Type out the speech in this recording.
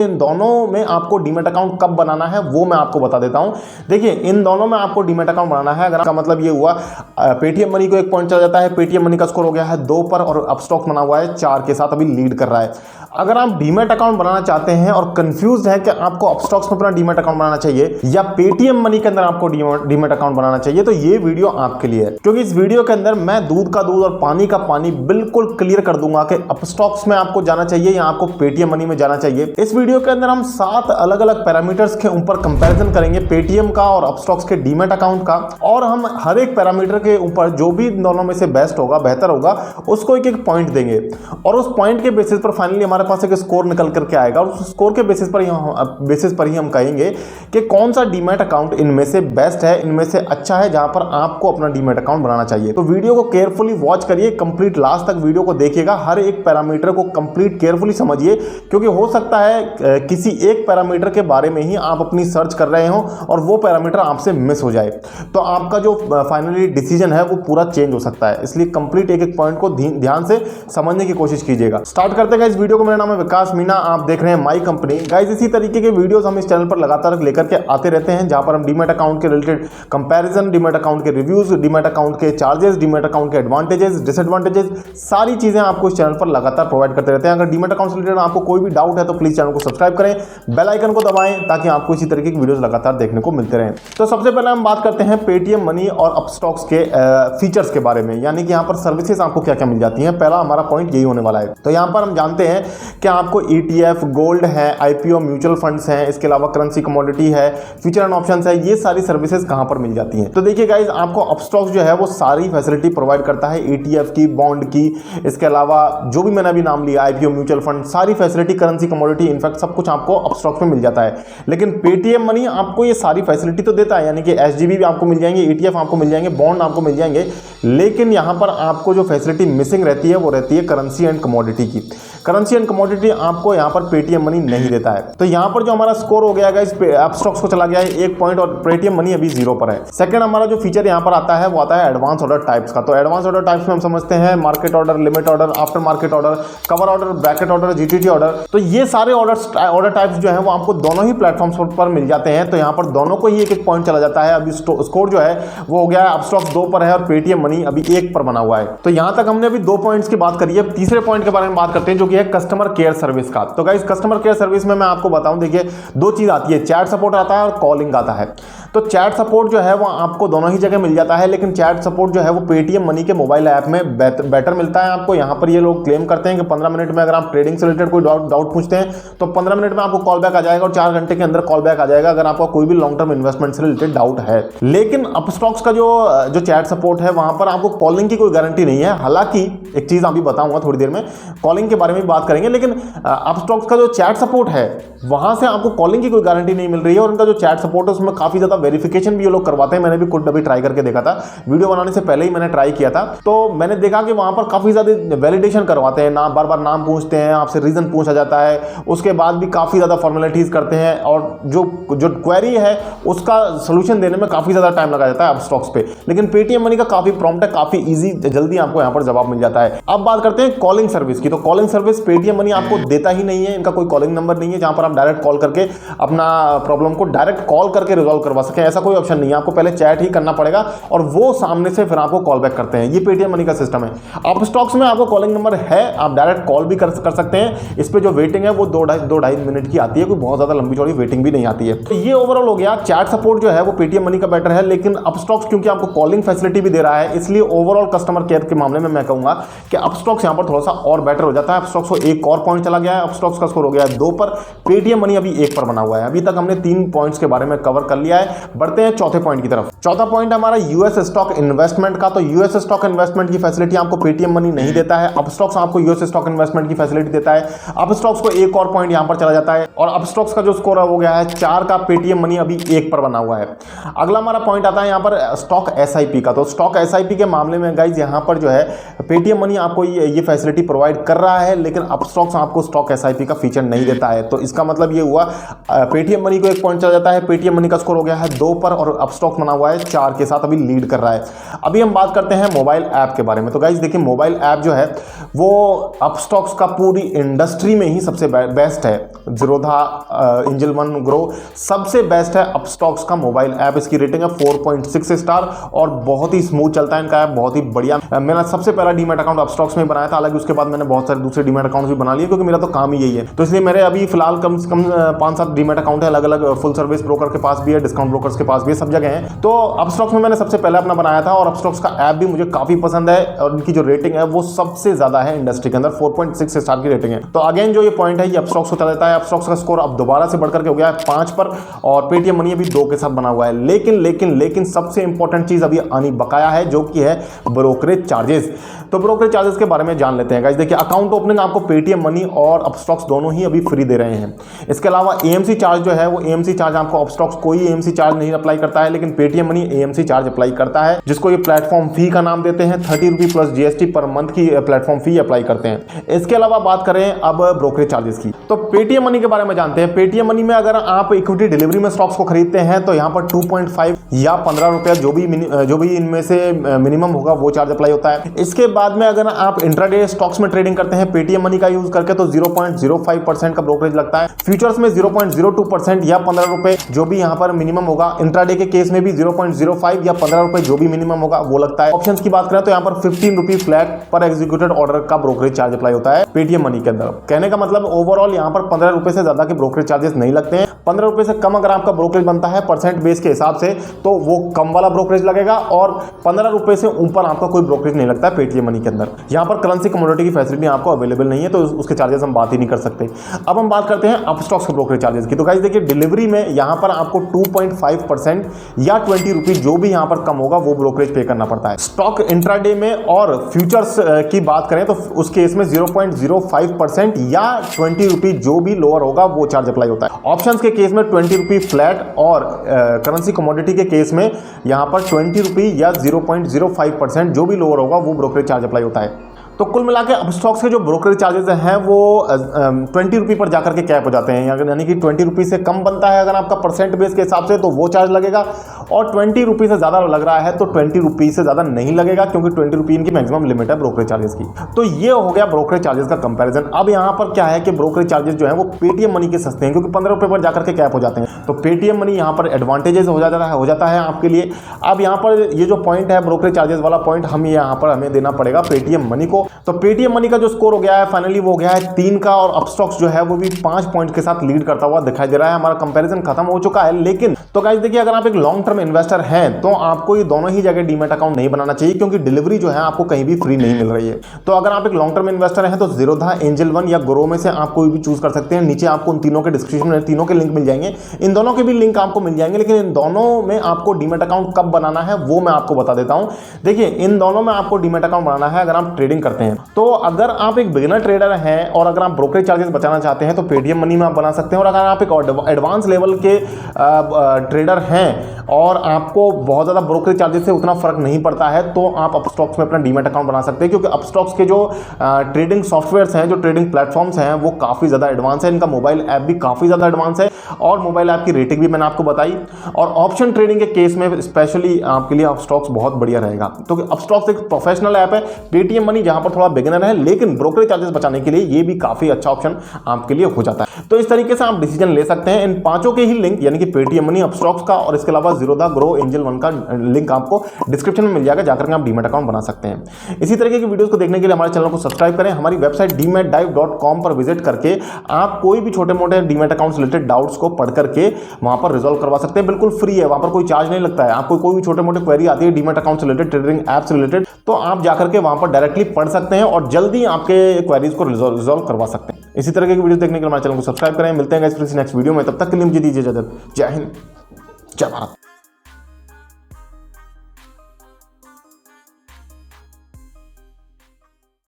इन दोनों में आपको डीमैट अकाउंट कब बनाना है वो मैं आपको बता देता हूं। देखिए, इन दोनों में आपको डीमैट अकाउंट बनाना है। अगर का मतलब ये हुआ पेटीएम मनी को 1 पॉइंट चला जाता है, पेटीएम मनी का स्कोर हो गया है 2 पर और अपस्टॉक्स बना हुआ है 4 के साथ, अभी लीड कर रहा है। अगर आप डीमैट अकाउंट बनाना चाहते हैं और कंफ्यूज है कि आपको अपस्टॉक्स में अपना डीमैट अकाउंट बनाना चाहिए या पेटीएम मनी के अंदर आपको डीमैट अकाउंट बनाना चाहिए, तो ये वीडियो आपके लिए है। क्योंकि इस वीडियो के अंदर मैं दूध का दूध और पानी का पानी बिल्कुल क्लियर कर दूंगा कि अपस्टॉक्स में आपको जाना चाहिए या आपको पेटीएम मनी में जाना चाहिए। इस वीडियो के अंदर हम 7 अलग अलग पैरामीटर्स के ऊपर कंपैरिजन करेंगे, पेटीएम का और अपस्टॉक्स के डीमैट अकाउंट का, और हम हर एक पैरामीटर के ऊपर जो भी दोनों में से बेस्ट होगा, बेहतर होगा, उसको एक एक पॉइंट देंगे और उस पॉइंट के बेसिस पर फाइनली हमारे पास एक स्कोर निकल करके आएगा और उस स्कोर के बेसिस पर ही हम कहेंगे कि कौन सा डीमैट अकाउंट इनमें से बेस्ट है, इनमें से अच्छा है, जहां पर आपको अपना डीमैट अकाउंट बनाना चाहिए। तो वीडियो को केयरफुली वॉच करिए, कंप्लीट लास्ट तक वीडियो को देखिएगा, हर एक पैरामीटर को कंप्लीट केयरफुली समझिए, क्योंकि हो सकता है किसी एक पैरामीटर के बारे में ही आप अपनी सर्च कर रहे हो और वो पैरामीटर आपसे मिस हो जाए, तो आपका जो फाइनली डिसीजन है वो पूरा चेंज हो सकता है। इसलिए कंप्लीट एक एक पॉइंट को ध्यान से समझने की कोशिश कीजिएगा। स्टार्ट करते हैं इस वीडियो को। मेरा नाम है विकास मीना, आप देख रहे हैं माई कंपनी। गाइस, इसी तरीके के वीडियोस हम इस चैनल पर लगातार लेकर के आते रहते हैं, जहां पर हम डीमैट अकाउंट के रिलेटेड कंपैरिजन, डीमैट अकाउंट के रिव्यूज, डीमैट अकाउंट के चार्जेस, डीमैट अकाउंट के एडवांटेजेस, डिसएडवांटेजेस, सारी चीजें आपको इस चैनल पर लगातार प्रोवाइड करते रहते हैं। अगर डीमैट अकाउंट से रिलेटेड आपको कोई भी डाउट है तो प्लीज चैनल को सब्सक्राइब करें, बेल आइकन को दबाएं ताकि आपको इसी तरीके की वीडियोस लगातार देखने को मिलते रहें। तो सबसे पहले हम बात करते हैं पेटीएम मनी और अपस्टॉक्स के फीचर्स के बारे में, यानी कि यहाँ पर सर्विसेज आपको क्या क्या मिल जाती हैं। पहला हमारा पॉइंट यही होने वाला है। तो यहाँ पर हम जानते हैं कि आपको ETF, गोल्ड है, IPO, म्यूचुअल फंड्स हैं, इसके अलावा करेंसी कमोडिटी है, फ्यूचर एंड ऑप्शंस है, ये सारी सर्विसेज कहां पर मिल जाती हैं। तो देखिए गाइस, आपको अपस्टॉक्स जो है वो सारी फैसिलिटी प्रोवाइड करता है, ETF की, बॉन्ड की, इसके अलावा जो भी मैंने अभी नाम लिया, IPO, म्यूचुअल फंड, सारी फैसिलिटी, करेंसी कमोडिटी, इनफैक्ट सब कुछ आपको अपस्टॉक्स में मिल जाता है। लेकिन पेटीएम मनी आपको ये सारी फैसिलिटी तो देता है, यानी कि SGB भी आपको मिल जाएंगे, ETF आपको मिल जाएंगे, बॉन्ड आपको मिल जाएंगे, लेकिन यहां पर आपको जो फैसिलिटी मिसिंग रहती है वो रहती है करेंसी एंड कमोडिटी की। करेंसी एंड कमोडिटी आपको यहां पर पेटीएम मनी नहीं देता है। तो यहां पर जो हमारा स्कोर हो गया गाइस, अपस्टॉक्स को चला गया है 1 पॉइंट और पेटीएम मनी अभी 0 पर है। सेकंड हमारा जो फीचर यहां पर आता है वो आता है एडवांस ऑर्डर टाइप्स का। तो एडवांस ऑर्डर टाइप्स में हम समझते हैं market order, limit order, after market order, cover order, bracket order, GTT order. तो ये सारे ऑर्डर टाइप्स जो है वो आपको दोनों ही प्लेटफॉर्म्स पर मिल जाते हैं। तो यहां पर दोनों को ही 1 पॉइंट चला जाता है। अभी स्कोर जो है वो हो गया है, अपस्टॉक्स 2 पर है और पेटीएम मनी अभी 1 पर बना हुआ है। तो यहां तक हमने अभी 2 पॉइंट्स की बात करी है। तीसरे पॉइंट के बारे में बात करते हैं, जो कि है कस्टमर केयर सर्विस का। तो गाइस, कस्टमर केयर सर्विस में मैं आपको बताऊं, देखिए 2 चीज आती है, चैट सपोर्ट आता है और कॉलिंग आता है। तो चैट सपोर्ट जो है वो आपको दोनों ही जगह मिल जाता है, लेकिन चैट सपोर्ट जो है वो पेटीएम मनी के मोबाइल ऐप में बेटर मिलता है आपको। यहां पर ये लोग क्लेम करते हैं कि 15 मिनट में अगर आप ट्रेडिंग से रिलेटेड कोई डाउट पूछते हैं तो 15 मिनट में आपको कॉल बैक आ जाएगा और 4 घंटे के अंदर कॉल बैक आ जाएगा अगर आपका कोई भी लॉन्ग टर्म इन्वेस्टमेंट से रिलेटेड डाउट है। लेकिन अपस्टॉक्स का जो चैट सपोर्ट है वहां पर आपको कॉलिंग की कोई गारंटी नहीं है। हालांकि एक चीज अभी बताऊंगा थोड़ी देर में, कॉलिंग के बारे में बात करेंगे, लेकिन अपस्टॉक्स का जो चैट सपोर्ट है वहां से आपको कॉलिंग की कोई गारंटी नहीं मिल रही है। और उनका जो चैट सपोर्ट है उसमें काफी ज्यादा वेरिफिकेशन भी ये लोग करवाते हैं। मैंने भी खुद अभी ट्राई करके देखा था, वीडियो बनाने से पहले ही मैंने ट्राई किया था। तो मैंने देखा कि वहां पर काफी ज्यादा वैलिडेशन करवाते हैं, नाम बार-बार नाम पूछते हैं, आपसे रीजन पूछा जाता है, उसके बाद भी काफी ज्यादा फॉर्मेलिटीज करते हैं और जो क्वेरी है उसका सोल्यूशन देने में काफी ज्यादा टाइम लगा जाता है अपस्टॉक्स पे। लेकिन पेटीएम मनी का काफी प्रॉम्प्ट है, काफी इजी, जल्दी आपको यहां पर जवाब मिल जाता है। अब बात करते हैं कॉलिंग सर्विस की। तो कॉलिंग सर्विस पेटीएम मनी आपको देता ही नहीं है, इनका कोई कॉलिंग नंबर नहीं है जहां पर आप डायरेक्ट कॉल करके अपना प्रॉब्लम को डायरेक्ट कॉल करके रिजॉल्व करवा सके, ऐसा कोई ऑप्शन नहीं है। आपको पहले चैट ही करना पड़ेगा और वो सामने से फिर आपको कॉल बैक करते हैं। ये पेटीएम मनी का सिस्टम है। अपस्टॉक्स में आपको कॉलिंग नंबर है, आप डायरेक्ट कॉल भी कर सकते हैं। इस पे जो वेटिंग है वो 2-2.5 मिनट की आती है, कोई बहुत ज्यादा लंबी चौड़ी वेटिंग भी नहीं आती है। तो ये ओवरऑल हो गया। चैट सपोर्ट जो है वो पेटीएम मनी का बेटर है, लेकिन अपस्टॉक्स क्योंकि आपको कॉलिंग फैसिलिटी भी दे रहा है, इसलिए ओवरऑल कस्टमर केयर के मामले में मैं कहूंगा कि अपस्टॉक्स यहां पर थोड़ा सा और बेटर हो जाता है। अपस्टॉक्स को 1 और पॉइंट चला गया है, अपस्टॉक्स का स्कोर हो गया है 2 पर, पेटीएम मनी अभी 1 पर बना हुआ है। अभी तक हमने 3 पॉइंट्स के बारे में कवर कर लिया है। बढ़ते हैं चौथे पॉइंट की तरफ। चौथा पॉइंट हमारा यूएस स्टॉक इन्वेस्टमेंट का। तो यूएस स्टॉक इन्वेस्टमेंट की फैसिलिटी आपको पेटीएम मनी नहीं देता है, अपस्टॉक्स आपको यूएस स्टॉक इन्वेस्टमेंट की फैसिलिटी देता है। अपस्टॉक्स को 1 और पॉइंट यहां पर चला जाता है और अपस्टॉक्स का जो स्कोर हो गया है 4 का, पेटीएम मनी अभी 1 पर बना हुआ है। अगला हमारा पॉइंट आता है यहां पर स्टॉक एसआईपी का। तो स्टॉक एसआईपी के मामले में गाइज यहां पर जो है पेटीएम मनी आपको ये फैसिलिटी प्रोवाइड कर रहा है, लेकिन अपस्टॉक्स आपको स्टॉक एसआईपी का फीचर नहीं देता है। तो इसका मतलब ये हुआ पेटीएम मनी को 1 पॉइंट चला जाता है, पेटीएम मनी का स्कोर हो गया है 2 पर और अपस्टॉक्स बना हुआ है 4 के साथ, अभी लीड कर रहा है। अभी हम बात करते हैं मोबाइल ऐप के बारे में। तो गाइज देखिए, मोबाइल ऐप जो है वो अपस्टॉक्स का पूरी इंडस्ट्री में ही सबसे बेस्ट है। ज़ीरोधा, एंजल वन, ग्रो सबसे बेस्ट है अपस्टॉक्स का मोबाइल ऐप। इसकी रेटिंग है 4.6 स्टार और बहुत ही स्मूथ चलता है इनका ऐप, बहुत ही बढ़िया। मैंने सबसे पहला डीमैट अकाउंट अपस्टॉक्स में बनाया था, हालांकि उसके बाद मैंने बहुत सारे दूसरे डीमैट अकाउंट भी बना लिए क्योंकि मेरा तो काम ही यही है। तो इसलिए मेरे अभी फिलहाल कम से कम 5-7 डीमैट अकाउंट है, अलग अलग फुल सर्विस ब्रोकर के पास भी है, डिस्काउंट ब्रोकर्स के पास भी है, सब जगह है। तो अपस्टॉक्स में मैंने सबसे पहले अपना बनाया था और अपस्टॉक्स का ऐप भी मुझे काफी पसंद है और इनकी जो रेटिंग है वो सबसे ज्यादा है इंडस्ट्री के अंदर, 4.6 स्टार की रेटिंग है। तो अगेन जो ये पॉइंट है ये अपस्टॉक्स को चला जाता है। अपस्टॉक्स का स्कोर अब दोबारा से बढ़कर के हो गया है 5 पर और पेटीएम मनी अभी 2 के साथ बना हुआ है। लेकिन सबसे इंपॉर्टेंट चीज अभी आनी बकाया है, जो कि है ब्रोकरेज चार्जेस। तो ब्रोकरेज चार्जेस के बारे में जान लेते हैं गाइस। देखिए, अकाउंट ओपनिंग आपको पेटीएम मनी और अपस्टॉक्स दोनों ही अभी फ्री दे रहे हैं। इसके अलावा एएमसी चार्ज जो है वो एएमसी चार्ज आपको अपस्टॉक्स कोई एएमसी चार्ज नहीं अप्लाई करता है, लेकिन Paytm money AMC charge apply करता है, जिसको ये प्लेटफॉर्म फी का नाम देते हैं। 30 रुपये प्लस जीएसटी पर मंथ की प्लेटफॉर्म फी अप्लाई करते हैं। इसके अलावा बात करें अब ब्रोकरेज चार्जेस की, तो पेटीएम मनी के बारे में जानते हैं। पेटीएम मनी में अगर आप इक्विटी डिलीवरी में स्टॉक्स को खरीदते हैं तो यहाँ पर 2.5 या 15 रुपया जो भी इनमें से मिनिमम होगा वो चार्ज अप्लाई होता है। इसके बाद में अगर आप इंट्राडे स्टॉक्स में ट्रेडिंग करते हैं पेटीएम मनी का यूज करके तो 0.05% का ब्रोकरेज लगता है। फ्यूचर्स में 0.02% या 15 रुपए जो भी यहाँ पर मिनिमम होगा। इंट्राडे के केस में भी 0.05 या 15 रुपए जो भी मिनिमम होगा वो लगता है। ऑप्शंस की बात करें तो यहाँ पर 15 रुपये फ्लैट पर एग्जीक्यूटेड ऑर्डर का ब्रोकरेज चार्ज अप्लाई होता है पेटीएम मनी के अंदर। कहने का मतलब ओवरऑल यहाँ पर 15 रुपए से ज्यादा के ब्रोकरेज चार्जेस नहीं लगते हैं। 15 रुपए से कम अगर आपका ब्रोकरेज बनता है परसेंट बेस के हिसाब से तो वो कम वाला ब्रोकरेज लगेगा और 15 रुपए से ऊपर आपका कोई ब्रोकरेज नहीं लगता है पेटीएम मनी के अंदर। यहाँ पर करेंसी कमोडिटी की फैसिलिटी आपको अवेलेबल नहीं है तो उसके चार्जेस हम बात ही नहीं कर सकते। अब हम बात करते हैं अपस्टॉक्स के ब्रोकरेज चार्जेस की। तो गाइस देखिए, डिलीवरी में यहाँ पर आपको 2.5% या 20 रुपये जो भी यहाँ पर कम होगा वो ब्रोकरेज पे करना पड़ता है। स्टॉक इंट्राडे में और फ्यूचर्स की बात करें तो उस केस में 0.05% या 20 रुपये जो भी लोअर होगा वो चार्ज अप्लाई होता है। ऑप्शंस के केस में 20 रुपये फ्लैट और करेंसी कमोडिटी के केस में यहाँ पर 20 रुपये या 0.05% जो भी लोअर होगा वो ब्रोकरेज चार्ज अप्लाई होता है। तो कुल मिला के अपस्टॉक्स के जो ब्रोकरेज चार्जेस हैं वो 20 रुपये पर जाकर के कैप हो जाते हैं, यानी कि 20 रुपये से कम बनता है अगर आपका परसेंट बेस के हिसाब से तो वो चार्ज लगेगा और 20 रुपये से ज़्यादा लग रहा है तो 20 रुपये से ज़्यादा नहीं लगेगा क्योंकि 20 रुपये इनकी मैक्सिमम लिमिट है ब्रोकरेज चार्जेस की। तो ये हो गया ब्रोकरेज चार्जेस का कंपैरिजन। अब यहाँ पर क्या है कि ब्रोकरेज चार्जेस जो है वो पेटीएम मनी के सस्ते हैं क्योंकि 15 रुपये पर जाकर के कैप हो जाते हैं। तो पेटीएम मनी यहाँ पर एडवांटेजेस हो जाता है आपके लिए। अब यहाँ पर ये जो पॉइंट है ब्रोकरेज चार्जेस वाला पॉइंट हमें देना पड़ेगा पेटीएम मनी को। तो पेटीएम मनी का जो स्कोर हो गया है फाइनली वो हो गया है 3 का और अपस्टॉक्स जो है वो भी 5 पॉइंट के साथ लीड करता हुआ दिखाई दे रहा है। हमारा कंपैरिजन खत्म हो चुका है। लेकिन तो गाइस देखिए, अगर आप एक लॉन्ग टर्म इन्वेस्टर हैं तो आपको ये दोनों ही जगह डीमैट अकाउंट नहीं बनाना चाहिए क्योंकि डिलीवरी जो है आपको कहीं भी फ्री नहीं मिल रही है। तो अगर आप एक लॉन्ग टर्म इन्वेस्टर हैं तो ज़ीरोधा, एंजल वन या ग्रो में से आप कोई भी चूज कर सकते हैं। नीचे आपको उन तीनों के डिस्क्रिप्शन में तीनों के लिंक मिल जाएंगे, इन दोनों के भी लिंक आपको मिल जाएंगे। लेकिन इन दोनों में आपको डीमैट अकाउंट कब बनाना है वो मैं आपको बता देता हूं। देखिए, इन दोनों में आपको डीमैट अकाउंट बनाना है अगर आप ट्रेडिंग करते हैं। तो अगर आप एक बिगिनर ट्रेडर हैं और अगर आप ब्रोकरेज चार्जेस बचाना चाहते हैं तो पेटीएम मनी में आप बना सकते हैं। और अगर आप एक एडवांस लेवल के ट्रेडर हैं और आपको बहुत ज़्यादा ब्रोकरेज चार्जेस से उतना फर्क नहीं पड़ता है तो आप अपस्टॉक्स में अपना डीमैट अकाउंट बना सकते हैं क्योंकि अपस्टॉक्स के जो ट्रेडिंग सॉफ्टवेयर्स हैं, जो ट्रेडिंग प्लेटफॉर्म्स हैं वो काफ़ी ज़्यादा एडवांस है। इनका मोबाइल ऐप भी काफ़ी ज़्यादा एडवांस है और मोबाइल ऐप की रेटिंग भी मैंने आपको बताई। और ऑप्शन ट्रेडिंग के केस में स्पेशली आपके लिए अपस्टॉक्स बहुत बढ़िया रहेगा। तो अपस्टॉक्स एक प्रोफेशनल ऐप है। पेटीएम मनी जहाँ पर थोड़ा बिगिनर है लेकिन ब्रोकरेज चार्जेस बचाने के लिए ये भी काफ़ी अच्छा ऑप्शन आपके लिए हो जाता है। तो इस तरीके से आप डिसीजन ले सकते हैं। इन पांचों के ही लिंक यानी कि पेटीएम मनी, अपस्टॉक्स का और इसके अलावा ज़ीरोधा, ग्रो, एंजल वन का लिंक आपको डिस्क्रिप्शन में मिल जाएगा, जाकर के आप डीमैट अकाउंट बना सकते हैं। इसी तरीके की वीडियोस को देखने के लिए हमारे चैनल को सब्सक्राइब करें। हमारी वेबसाइट dematdive.com पर विजिट करके आप कोई भी छोटे मोटे डीमैट अकाउंट से रिलेटेड डाउट्स को पढ़ करके वहां पर रिजॉल्व करवा सकते हैं। बिल्कुल फ्री है, वहां पर कोई चार्ज नहीं लगता है। आपको कोई भी छोटे मोटे क्वेरी आती है डीमैट अकाउंट से रिलेटेड, ट्रेडिंग ऐप से रिलेटेड, तो आप जाकर के वहां पर डायरेक्टली पढ़ सकते हैं और जल्दी आपके क्वेरीज को रिजॉल्व करवा सकते हैं। इसी तरह की वीडियो देखने के लिए हमारे चैनल को सब्सक्राइब करें। मिलते हैं गाइस फिर नेक्स्ट वीडियो में, तब तक के लिए मुझे दीजिए इजाजत। जय हिंद, जय भारत।